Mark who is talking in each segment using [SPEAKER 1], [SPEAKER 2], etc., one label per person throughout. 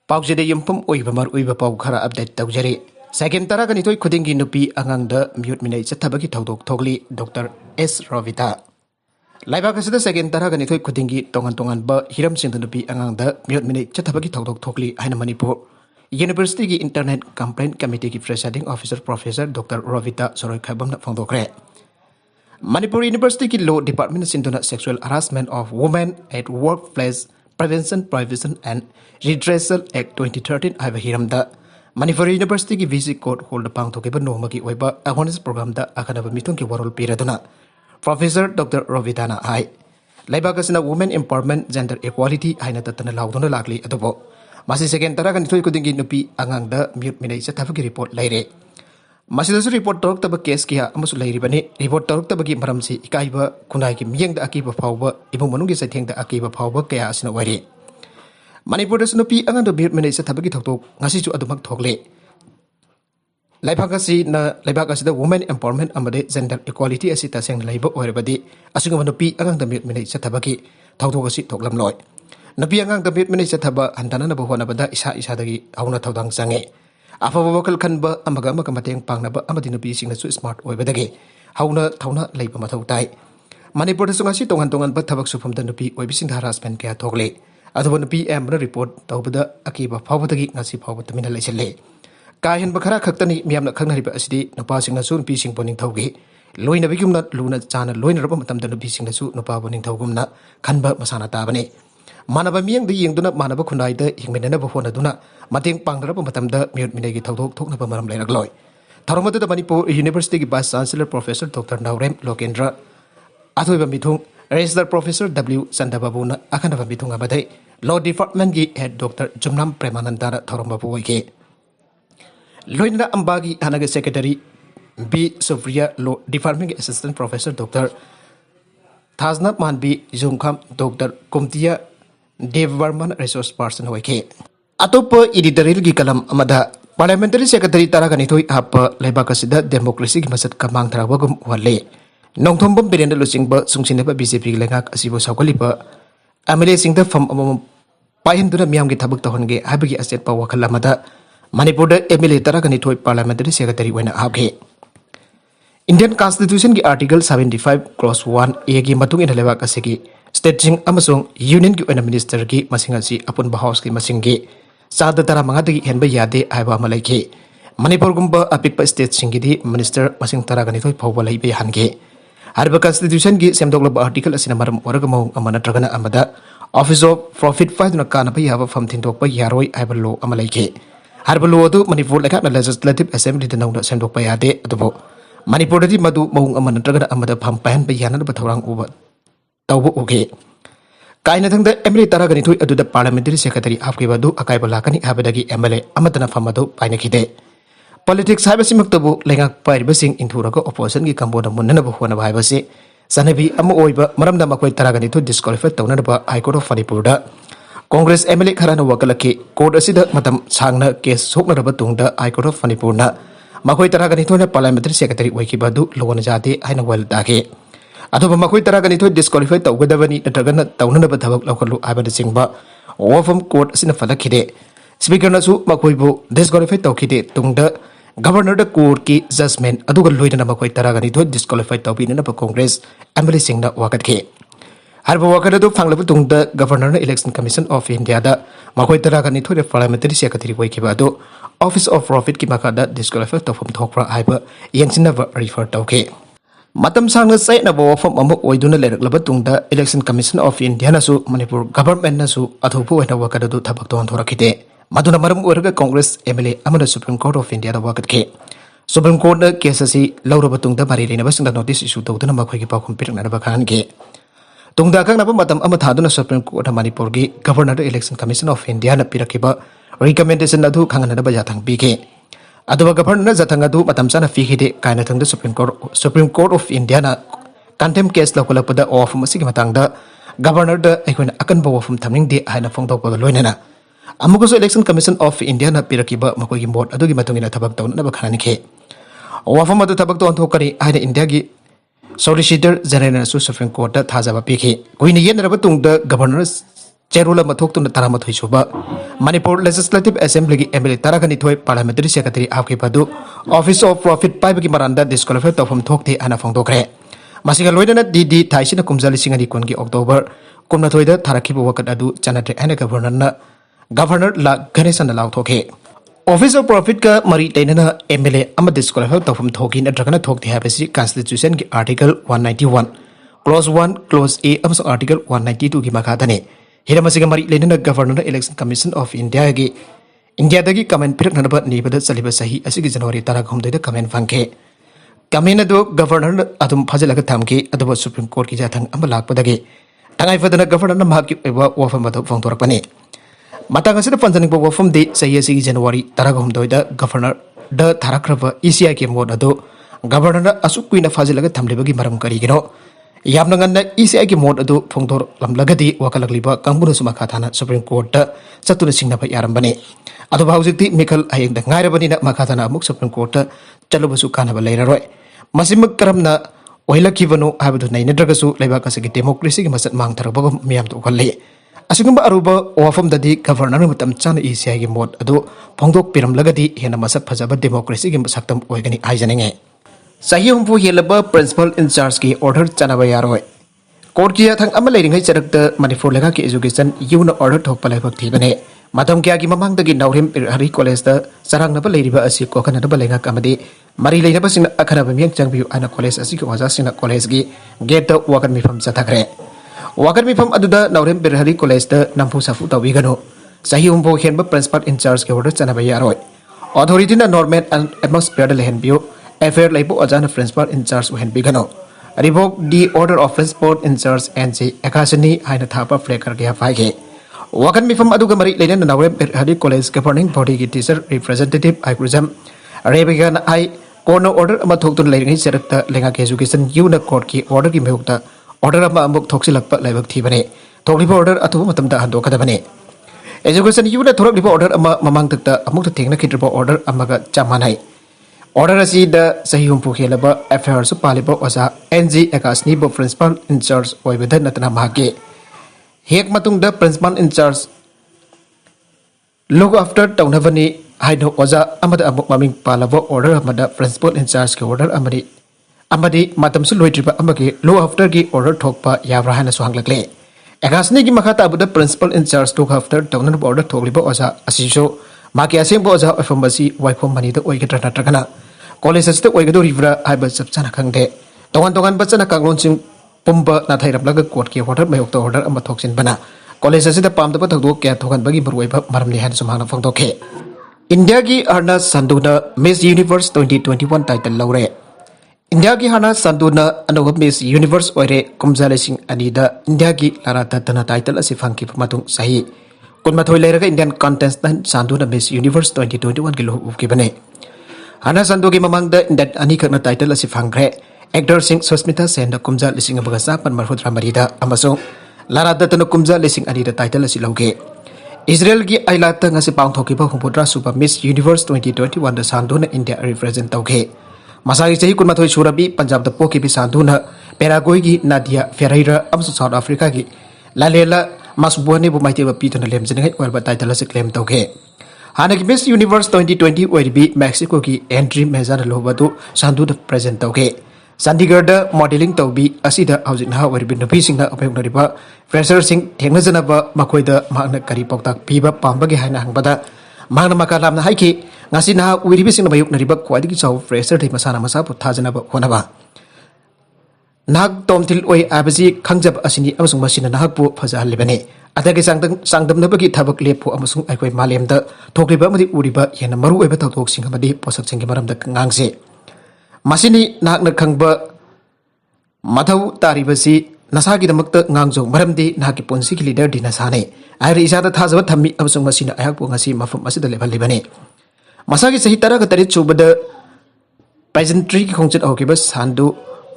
[SPEAKER 1] Pausida yumpum uibamar uibapau khara update taujari. Second taragani toy kudingi nupi angangda mute minay chatabagi taudok togli Dr. S. Rovita. Laibakasida second taragani toy kudingi tongan ba hiram singda nupi angangda mute minay chatabagi taudok togli haina Manipur. University ki Internet Complaint Committee ki Presiding Officer Professor Dr. Rovita Soroy Khabam na phongdokre. Manipur University ki Law Department sinduna Sexual Harassment of Women at Workplace Prevention, Prohibition and Redressal Act 2013 haiba hiramda Manipur University ki VC Court hold pang thokiba noma ki oiba awareness program da akanaba mitong ki warol piraduna Professor Dr. Rovitana hai laibakasina women empowerment gender equality haina tatana lauduna lakli adobo masi second taraga nithoi kudingi nupi angangda mute minai chathabagi report laire Masidasu report torok taba case kia amasu lairibani report torok taba ki maramsi ikaiba kunai ki miyengda akiba phawba ibung manungi sathengda akiba phawba kaya asina wari Manipur das nupi anganda bir menai sathabagi thoktok ngasi chu adumak thokle laibhagasi na laibhagasi da women empowerment amade gender equality asita seng laiba oirabadi asunga nupi anganda bir menai sathabagi thoktok asi thoklam loi nupi anganda bir menai sathaba handana na bhona bada isa dagi hauna thodang sange Afaba wakal kanba amaga mateng pangnaba amadi nupi singnasu smart oibadagi hauna thauna leiba mathau tai Manipur da sungasi tongan ba thabak sufamda nupi oibising harassment kya thogle aduba nupi amna report tawbada akiba phawbadagi ngasi phawba tamina laiselle kahen bakhara khaktani miyamna khangnariba asidi nupa singnasu nupi sing poning thawgi loina bigumna luna chana loina raba matamda nupi singnasu nupa boning thawgumna khanba masana tabane Manaba miyang da yengduna manaba khunai da hingmenana bahona duna mateng pangraba matamda mute minegi thawdok thoknaba maram leiragloi tharomada da Manipur University ki Vice Chancellor Professor Dr. Naurem Lokendra athoiba mithung Register Professor W Sandababu na akhanaba mithung abadai Law Department ki Head Dr. Jumnam Premanandara tharomba buoike loina ambagi hanaga Secretary B Sofria Law Department ki Assistant Professor Dr. Thasna Manbi Zumkham Dr. Kumtia Dev Varman Resource Person hoike Atopa editorial gi kalam amada Parliamentary Secretary taragani thoi hapa laibakasida democracy gi masat kamang tharabagum wale Nongthombam Birenda Lusingba sungsinaba BJP gi lengak asibo saukaliba amele singda fam amam pahenduna miyam gi thabak tahonge habagi asset pa wakhala amada Manipur da MLA taragani thoi Parliamentary Secretary wena habge Indian Constitution ki Article 75 Clause 1 A gi matung ina lewak asigi State Sing amasung Union ki oina Minister ki masingasi apun House ki masingi Sada tara mangadagi henba yade aiba malaike Manipur gumba apikpa State Singidi Minister masing tara ganithoi phawba laibe hange Harba Constitution ki semdoglaba article asina maram oraga mahung amana tragana amada Office of Profit Faiduna kana pa yaba fam thindokpa yaroi aiba law amalaike Harba law adu Manipur lekakna Legislative Assembly da nawna semdokpa yade adubo Manipur dadi madu mahung amana tragana amada pham pahan pa yana ba thorang uba tawbu uge kaina thangda MLA taragani thoi aduda Parliamentary Secretary apkibadu akaiba lakani habadagi MLA amatana famadu paina khide Politics haibasimuktabu lengak pairibasing inthuraga opposition gi kamboda munnanabu hona haibasi sanabi ama oiba maramda makoi taragani thoi disqualify tawnanaba High Court of Manipur da Congress MLA kharana wakalaki court asida matam sangna case soknaraba tungda High Court of Manipur na makoi taragani thoi Parliamentary Secretary oikibadu lona jate haina wel dage Aduba makoi taragani thoi disqualify tawgadabani natragana tawnanaba thabak lawkalu haibada singba wafam court asina falakhide Speaker nasu makoi bu disqualify tawkhide tungda Governor da court ki judgment aduga loidana makoi taragani thoi disqualify tawbinana ba Congress MLA singna wakatke harba wakadadu phanglabu tungda Governor na Election Commission of India da makoi taragani thoi Parliamentary Secretary waikhiba adu Office of Profit ki makada disqualify tawfam thokra haiba yengsinaba refer tawke Matam sangna sai na wafam amuk oiduna leraklaba tungda Election Commission of India nasu Manipur government nasu athopu wena wakadadu thabak ton thorakide Maduna maram oraga Congress MLA amana Supreme Court of India da wakatke Supreme Court na case asi lauraba tungda bari rena basingda notice issue tawduna makhoi gi pakhum pirna ba khange tungda kang naba matam ama thaduna Supreme Court of Manipur gi Governor Election Commission of India na pirakiba recommendation adu khangana ba jathang bige Aduba Governor Zatangadu Matamsana Fikide Kaina Thang the Supreme Court of India na contempt case lokalapada of Masimatanga Governor the Equin Akanbo from Taming de Hina Fong Loinana Amukoso Election Commission of India na Pirakiba Makogi Board Adugi Matungina Tabakton Nabakanike Wafamadu Tabakton Tokari Hina Indiagi Solicitor General Supreme Court Tazaba Piki Queen Yen Rabatung the Governors ꯆꯦꯔꯣꯜ ꯑꯃ ꯊꯣꯛꯇꯨꯅ 13 ꯁꯨꯕ Manipur legislative ꯑꯦꯁꯦꯝꯕ꯭ꯂꯤꯒꯤ ꯑꯦꯝꯑꯦꯜꯑꯦ 12 parliamentary secretary ꯍꯥꯞꯈꯤꯕ ꯑꯗꯨ office of profit ꯄꯥꯏꯕꯒꯤ ꯃꯔꯥꯟꯗ disqualify ꯇꯧꯐꯝ ꯊꯣꯛꯇꯦ ꯍꯥꯏꯅ ꯐꯣꯡꯗꯣꯛꯈ꯭ꯔꯦ ꯃꯁꯤꯒ ꯂꯣꯏꯅꯅ ꯗꯤꯗꯤ ꯊꯥꯏꯁꯤꯅ ꯀꯨꯝꯖꯥ 2020 ꯑꯣꯛꯇꯣꯕꯔ 19ꯗ ꯊꯥꯔꯛꯈꯤꯕ ꯋꯥꯀꯠ ꯑꯗꯨ ꯆꯠꯅꯗ꯭ꯔꯦ ꯍꯥꯏꯅ ꯒꯚꯔꯅꯔ ꯂꯥ ꯒणꯦꯁꯟꯅ ꯂꯥꯎꯊꯣꯛꯈꯤ ऑफिस ऑफ प्रॉफिट का मरी तैनना एमएलए अम डिस्क्वालीफाई तौफम थोकी नत्रगना थोकते हाबेसि कॉन्स्टिट्यूशन की आर्टिकल 191 क्लोज 1 क्लोज ए अमसो आर्टिकल 192 की मखादने हिरमसिग मरी लेनना governor election commission of India दगी कमेंट पिरकनब नीबद चलिब सही असिगी जनवरी 13 दा कमेंट फंखे कमेंट अदो गवर्नर अदुम फजलग थमके अदब सुप्रीम कोर्ट की जाथंग अम लाकपदगे तंगाई फदना गवर्नर माकी वफम अदो फोंदोरकपने मतंग असिद पंजनिंग वफम दे सही जनवरी 13 गवर्नर द थारक्रब ईसीआई के मोड अदो गवर्नर असुक कुइना फाजिलग थमलेबगी मरम करिगिनो यामना ngana ईसीआई के मोड अदो फोंदोर लमलगदी वकलगलिबा कंगबुन सुमखा थाना सुप्रीम कोर्ट चतुन सिंगना यारंबने अदो भाउजिकति मिखल हयेंग द ngairabani na makha थाना अमुक सुप्रीम कोर्ट चलुबसु कानबा लेररोय मसिमक करमना ओहिलखिबनो हाबदु नैनद्रगसु लेबा कसगी डेमोक्रेसी की मसत मांगथरबगम मियाम तो खल्ले असिगुम्बा अरुबा वाफम ददी गवर्नर मतम चाना ईसीआई की मोड अदो फोंदोक पिरमलगदी हेना मसक फजब डेमोक्रेसी की मसक्तम ओइगनी हाइजनेंगे सही हुंफु हेलब प्रिंसिपल इंचार्ज की ऑर्डर चनाबा यारोय कोर्ट की थंग अम लेरिंगै चरक्त मणिपुर लेखा की एजुकेशन यून ऑर्डर थोकपा लाइबक थीबने मतम क्या की ममांगदगी नौरिम हरि कॉलेज द सरंगनब लेरिबा असि कोखनदब लेंगा कमदे मरी लेनब सिंग अखनब मियंग चंगबियु अना कॉलेज असि की ओजा सिंग कॉलेज की गेट द वाकन मिफम चथखरे वाकन मिफम अदुदा नौरिम बिरहरी कॉलेज द नंफु सफु तविगनो सही हुंफु हेनब प्रिंसिपल इंचार्ज के ऑर्डर चनाबा यारोय अथॉरिटी ना नॉर्मल एटमॉस्फेयर लेहनबियु एफेयर लाइबो अजान प्रिंसिपल इंचार्ज हेनबिगनो revoke the order of principal in-charge एनसी एकासनी हाइना थापा फ्लेकर के फाइगे वाकन मिफम अदुगा मरी लेने Naorem Birhari college governing body की टीचर रिप्रेजेंटेटिव आइक्रुजम रेबिगन आई कोर्नर ऑर्डर अमा थोक्तुन लेरिंगै चरक्त लेंगा के एजुकेशन यून कोर्ट की ऑर्डर की मेहुक्ता ऑर्डर अमा अमुक थोक्सिलक्पा लाइबक थीबने थोक्लिबा ऑर्डर अथुबा मतमदा हंदोकदबने एजुकेशन यून थोरक्लिबा ऑर्डर अमा ममांग तक्ता अमुक थेंगना खिद्रबा ऑर्डर अमागा चामानाई ऑर्डर असी द सही हुंफु खेलबा एफआईआर सु पालिबा ओजा एनजी एकासनी बो प्रिंसिपल इंचार्ज ओइबद नतना मागे हेक मतुंग द प्रिंसिपल इंचार्ज लुक आफ्टर तौनबनी हाइनो ओजा अमद अमुक ममिंग पालबा ऑर्डर अमदा प्रिंसिपल इंचार्ज के ऑर्डर अमदी मतमसु लोइद्रिबा अमगे लो आफ्टर की ऑर्डर थोकपा याब्रा हाना सुहांगलकले एकासनी की मखा ताबुद प्रिंसिपल इंचार्ज लुक आफ्टर तौनन ऑर्डर थोकलिबा ओजा असिसो माके असेंबो ओजा अफमबसी वाइफम मनीद ओइगद्रा नत्रगना कॉलेज असिदा ओइगदोरिब्रा हाइबा चपचाना खंगदे तोगन बचना कांगलोनसिंग पुंबा नाथाइरबलग कोर्ट के ऑर्डर मयोक्ता ऑर्डर अमा थोक्सिनबना कॉलेज असिदा पामदबा थगदो क्या थोगनबगी मरुइबा मरमनि हान सुमाना फोंदोखे इंडिया की हरना संदुना मिस यूनिवर्स 2021 टाइटल लौरे इंडिया की हरना संदुना अनोब मिस यूनिवर्स ओइरे कुमजालेसिंग अनिदा इंडिया की लारातना टाइटल असि फंकिब मतुंग सही कुनमाथोय लेरगा इंडियन कंटेस्टेंट संदुना मिस यूनिवर्स 2021 की लोह उफकिबने हना संदु की ममांग द इंडियन अनी खना टाइटल असि फंगरे एक्टर सिंह सुस्मिता सेन कुमजा लिसिंग अबगा सापन मरफुद्रा मरीदा अमसो लारादतन कुमजा लिसिंग अनीदा टाइटल असि लौगे इजराइल की आइलात ngasi पांगथोकिबा हुंपुद्रा सुपर मिस यूनिवर्स 2021 द सांदुना इंडिया रिप्रेजेंट तौगे मसागी चही कुनमाथोय सुरबी पंजाब द पोकिबी सांदुना पेरागोय की नादिया फेरेरा अमसो साउथ अफ्रीका की लालेला मासबोने बु माइतेबा पीतन लेमजनगै ओरबा टाइटल असि क्लेम तौगे हानकी मिस यूनिवर्स 2020 ओरबी मेक्सिको की एंट्री मेजर लोबदु सांदुना प्रेजेंट तौगे चंडीगढ़ मॉडलिंग तौबी असिदा हौजिक नहा ओरबी नुपीसिंगना अपेगनरिबा फ्रेशर सिंग थेंगनजनबा मखोइदा मागना करी पौताक पीबा पांबगे हाइना हंगबदा मागना मकालामना हाइकी ngasi नहा ओरबी सिंगना bayuknariba ख्वाइदगी चाउ फ्रेशर दै मसाना मसा पुथाजनबा होनबा नाग तोमथिल ओइ आबजी खंजब असिनी अमसुंग मसिना नागपु फजाहलिबने अदगे सांगदमनबगी थबक लेपु अमसुंग अखोइ मालेमदा थोक्लिबा मदि उरिबा हेना मरु ओइबा थौथोक सिंग मदि पोसक सिंग मरमदा ngang मसिनी नागना खंगबा मथौ तारिबसी नसागी दमकता ngangjong मरमदि नागि पुंसी की लीडर दि नसाने आइरे इसादा थाजब थम्मी अमसुंग मसिना अयाकपु ngasi मफम असिदा लेबलिबने मसागी सही तरह तरी चुबद पेजेंट्री की खोंचत होकिबा सांदु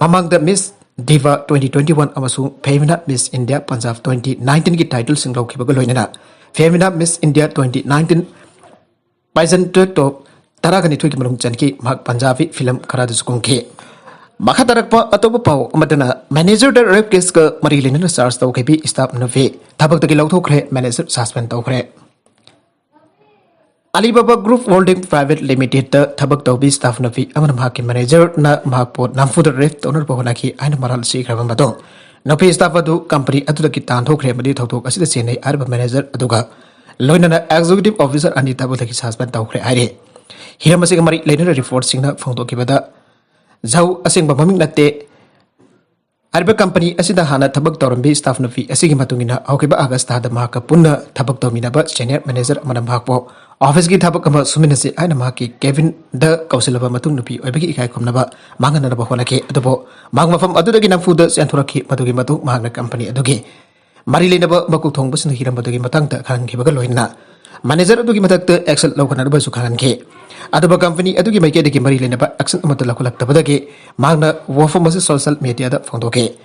[SPEAKER 1] ममांगदा मिस डिवा 2021 अमसुंग फेमिना मिस इंडिया पंजाब 2019 की टाइटल सिंग लौकिबा लोइना फेमिना मिस इंडिया 2019 पेजेंट तो तरह की मरुंग चनकी पंजाबी फिल्म खरा सुकुंखे Maka tarakpa atopa pau amadana manager da rape case ka mari lena charge tau khebi staff na ve thabak taki lauthokre manager suspend tawkre. Alibaba Group Holding Private Limited da thabak tawbi staff na ve amana mahaki manager na mahakpo namfu da rape owner bahona ki aina maral si khraba madong nafi staff adu company adu ki tan thokre madi thokthok asida chenai arba manager aduga loinana executive officer ani thabak taki suspend tawkre aire hiramasi ka mari lena report singna phongto ki bada Zau asing maming nate arba company asida hana thabak tawrambi staff na fi asigi matungina aukiba August ta da mahaka punna thabak tawmina ba senior manager amana mahakpo office gi thabak ama suminasi aina mahaki Kevin da kausilaba matung nupi oibagi ikai khomna ba mangana ba honake adubo mangmafam adudagi namfu da senthuraki matugi matu mahakna company adugi marilena ba makuk thong basna hiram badagi matang ta khang khibaga loina manager adugi matak ta action lokana ba su khan ke aduba company adugi maike degi mari lena ba action amata lakulak tabadagi magna wafam mas social media da phongdoke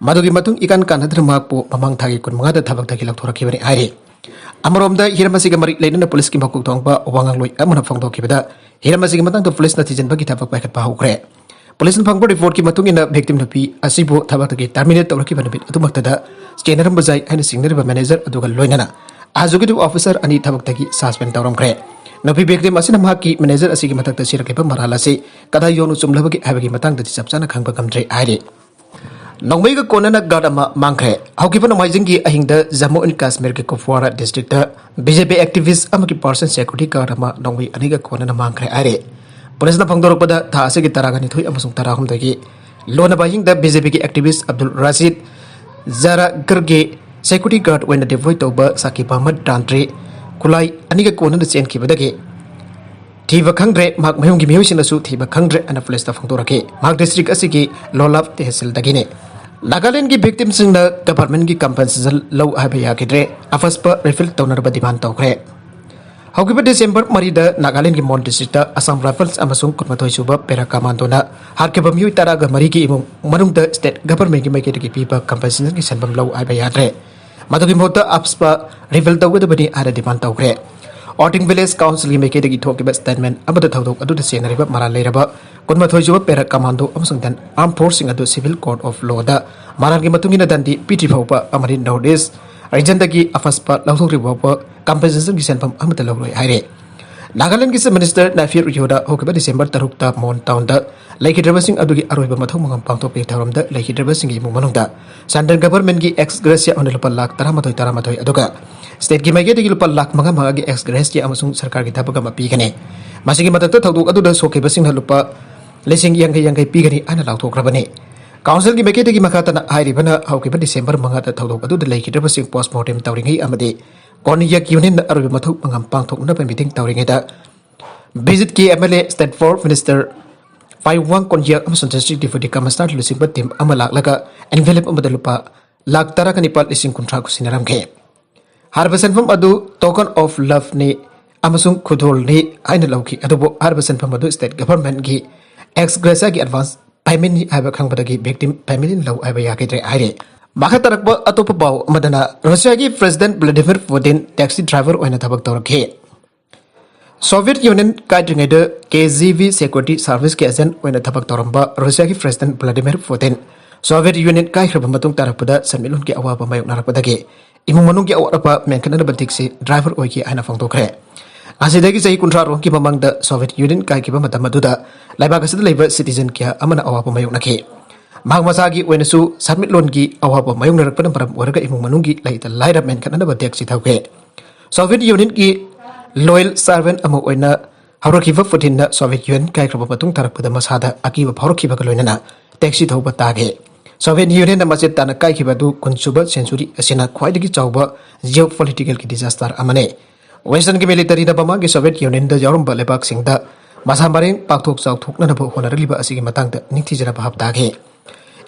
[SPEAKER 1] madugi matung ikan kan hadra makpo mamang thagi kun manga da thabak thagi lakthoraki bari aire amarom da hiramasi ga mari lena police ki makuk thongba wangang loi amana phongdoki bada hiramasi ga matang da police na tijen bagi thabak paikhat pa hukre police na phangba report ki matung ina victim napi asibo thabak thagi terminate tawraki banabit atumakta da scanner bazai aina signal ba manager aduga loinana executive officer ani thabak thagi suspend tawramkre Napi victim asina mahaki manager asigi matak ta sirakliba marhala se kada yonu chumlabagi habagi matang da chapchana khangba kamtre aire Nongmei ga Konana gadama Mangkhre haukiba nomaijingi ahingda Jammu and Kashmir ke Kupwara district da BJP activist amaki person security gadama Nongmei aniga Konana Mangkhre aire police na phangdorokpada tha asigi taragani thui amasung tarahum dagi lona bahingda BJP ki activist Abdul Rashid Zara Garge security guard when the devoid toba Saki Ahmad Tantre Kulai aniga Konana chen kibadagi Thiba khangdre mak mayung gi miyusina su thiba khangdre ana police ta phangdorake mak district asigi lolap tehsil dagine Nagaland ki victim singna government ki compensation low habi yakidre afaspa refill toner ba demand tawkre Haukiba December marida Nagaland ki Mon district ta Assam Rifles amasung kurmathoi suba pera kamandona harkeba miyu taraga mari ki imung manungda state government ki maike ki pipa compensation ki sanbam low habi yadre Madugi mota apspa refill tawgada bani ada demand tawkre Outing Village Council ki maike ki thokiba statement abada thawdok adu da senariba mara leiraba kunmathoi suba pera commando amasung dan armed forces adu civil court of law da maran ki matungina dandi piti phawpa amari notice region dagi afaspa lawthokri bawpa compensation ki senpam amata lawroi haire Nagaland ki minister Nafir Yoda hokiba December tarukta Mon town da laikhidraba sing adugi aroiba mathong mangam pangthokpe tharam da laikhidraba sing gi manungda central government ki ex gracia on lupa lakh taramatoi aduga state ki maige digi lupa lakh manga gi ex gracia amasung sarkar ki thabaga ma pigane masigi matakta thawdok adu da sokiba sing lupa lesing yang kai pigani ana lawthokrabani council ki maige digi makata na hairibana hokiba December manga da thawdok adu da laikhidraba sing postmortem tawringi amade Koniya Union arobi mathuk mangam pangthok na meeting tawringi da visit ki MLA state for minister 51 Koniya amasung district deputy commissioner lusing team amalak laga envelope amada lupa lakh tara kanipal ising kuntra ku sinaramke harbasan fam adu token of love ni amasung khudol ni aina lauki adubo harbasan fam adu state government ki ex gratia ki advance payment ni aiba khangbadagi victim family law aiba yakidre aire Makatarakba atopa baw madana Russia ki President Vladimir Putin taxi driver oina thabak tawrakhe Soviet Union kadringeda KGB security service ke agent oina thabak tawramba Russia ki President Vladimir Putin Soviet Union kai hraba matung tarakpada sanmilun ki awaba mayuk narakpadage imung manung ki awapa menkana batik si driver oi ki aina phangtokre asidagi sahi kuntra ro ki mamangda Soviet Union kai ki bamatam maduda laiba kasida leiba citizen kia amana awapa mayuk nakhe Magmasagi wenasu submit loan ki awaba mayung narakpadam param waraga imung manunggi laita laira men kanana batek si thauke Soviet Union ki loyal servant amu oina haurakhiba Putin na Soviet Union kai kraba patung tarakpada masada akiba phaurakhiba ka loinana taxi thauba tage Soviet Union na maset tana kai khiba du kunsuba century asina khwaidagi chawba geopolitical ki disaster amane Western ki military na bama ki Soviet Union da yarumba lebak singda masambareng pakthok chawthok na ba honaraliba asigi matangda ningthijara bahap tage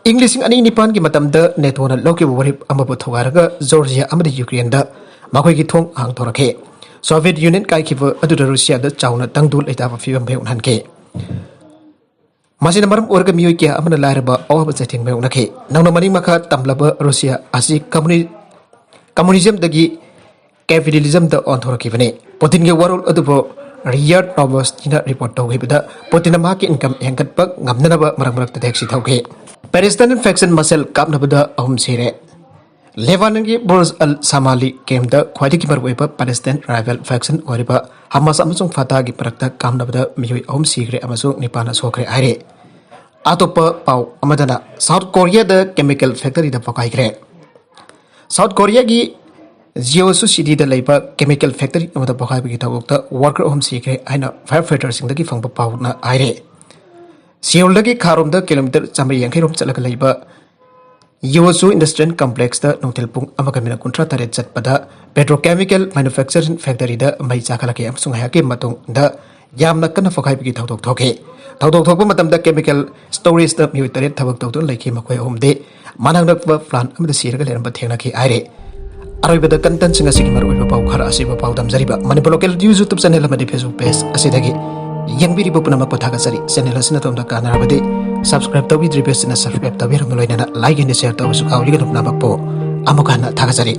[SPEAKER 1] English ani nipan ki matamda netona loki warip amabu thogaraga Georgia amadi Ukraine da makoi ki thong hang thorakhe Soviet Union kai khiba aduda Russia da chawna tangdul eta ba fibam bheun hanke masina maram orga miyoi kya amana laraba awaba chating bheun nakhe nangna mani makha tamlaba Russia asi communism dagi capitalism da on thorakhi bane Putin ge warol adubo RIA Novosti report तौगिबदा Putin माकी income हेंगतपक ngamnanaba marak taxi thauke Palestinian faction masel kapnabada ahum sire Lebanon ki Burj al Samali came the Quadiki Marweba Palestine rival faction oriba Hamas amasung Fatah gi parakta kamnabada miwi ahum sigre amasung nipana sokre aire Atopa pau amadana South Korea the chemical factory da pakaigre South Korea gi Jiaosu city da leiba chemical factory amada pakai gi tawokta worker ahum sigre aina firefighters sing dagi fangba pau na aire Seoul dagi kharom da kilometer chamri yankhai rom chalaga leiba Jiaosu industrial complex da notel pung amakamina kontra tare chatpada petrochemical manufacturing factory da mai chakhalake amsung hayake matung da yamna kana fokai gi thawdok thoke thokpa matam da chemical storage da mi tare thabak tawton leikhi makhoi ahum de manang nakba plan amda siraga leramba thengna ki aire Aroibada content singa sigi maru iba pau khara asiba pau damjariba Manipur local YouTube channel amadi Facebook page asidagi yangbiri bu punamak pathaga sari channel asina tomda kanarabadi subscribe tawi dribes na subscribe tawi ramloina like and share tawu su awliga nupnamak po amokana thaga sari